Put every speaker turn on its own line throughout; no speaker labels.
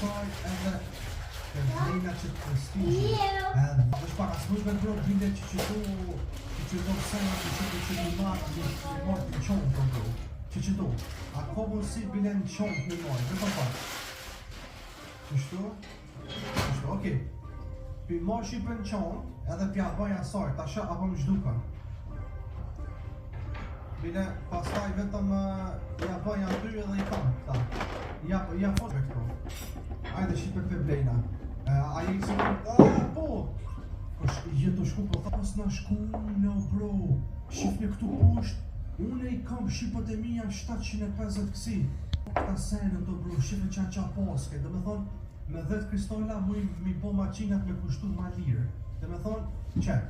saj edhe Lejna që të prestigji. Dhe shpaka, së mund me bro binde që do sena që një marë një marë të qonë të bro. Që do. A kobën si bile në qonë të një marë, dhe të pak. Qështu? Okej. Pi marë shqipe në qonë, edhe pja bëja saj, tasha apo më zhduka. Bile, pastaj vetëm ja bëja dy edhe i kam këta. Ja fosme këto. Ajde shqipe për blejna. Aje i kësë po! Jetë shku po thas na shku në bro. Shqipni këtu poshtë. Une i kam shqipët e mija 750 kësi. Këta senën do bro, shqipe qa paske. Dhe me thonë, me 10 kristolla mi po maqinat me kushtu ma lirë. Dhe me thonë, qep,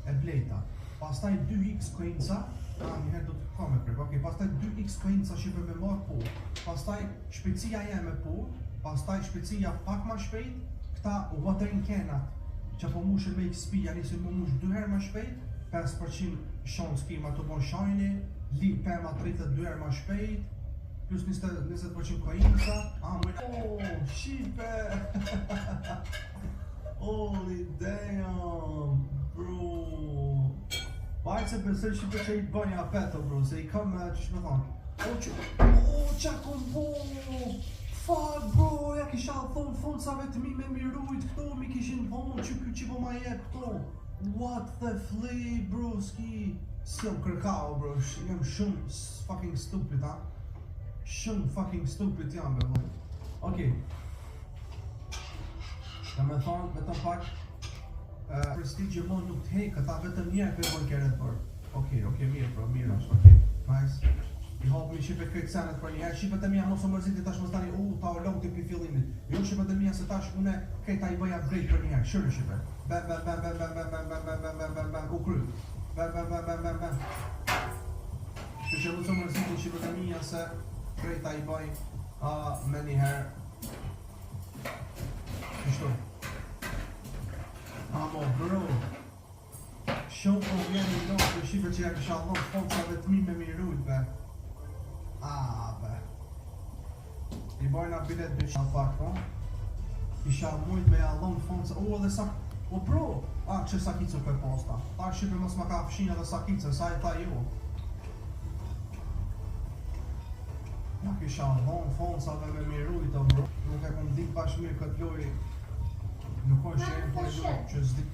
e blejta. Pastaj 2x kojnca, njëherë do të kame prek, pastaj 2x kojnca shqipe me marë po. Pastaj shpecia jeme po. Pastaj shpecia pak ma shpejt, këta watering canat që po mushën me XP, janë si mu mush 2 herë ma shpejt, 5% shans kima të bon shajni, pema 32 herë ma shpejt, plus 20% kojinca, shqipe! Holy damn, bro! Bajtë se përse shqipe që i bënja peto, bro, se i kam që shme thonë, qa kom bo! Fuck bro, ja kisha thonë fonsave të mi me mirujt këto, mi kishin thonë që po ma jep këto. What the flip bro, ski. S'jom kërkao bro, jam shumë fucking stupid, ha? Shumë fucking stupid jam bro. Okej. Ka me thonë, vetëm pak, prestigje mon nuk t'hej, këta vetëm njerë për mojnë keret për. Okej, mirë bro, mirë është, okej, nice. I hapë mi shqipe këtë senet për njëherë, shqipet e mija mos o mërziti tash më stani ta o longë të për fillimit. Jo shqipet e mija se tash une këta i bëja upgrade për njëherë, shërë shqipe. Bam, u kry. Bam. Që mos o mërziti shqipet e mija se këta i bëj me njëherë. Kështu. Amo bro. Shumë po vjeni i longë për shqipe që ja kësha longë fonsave të mi me mirujt be. Be. I bojna bilet bë shumë pak, no? Isha mujt me allon fonca, edhe bro! Që sakicu për posta. Ta shqipe mos ma ka fshin edhe sakice, sa i ta jo. Ja kisha allon foncave me mirujt, bro. Nuk e kom dik bash mirë këtë loj. Nuk është që e më të loj që zdik.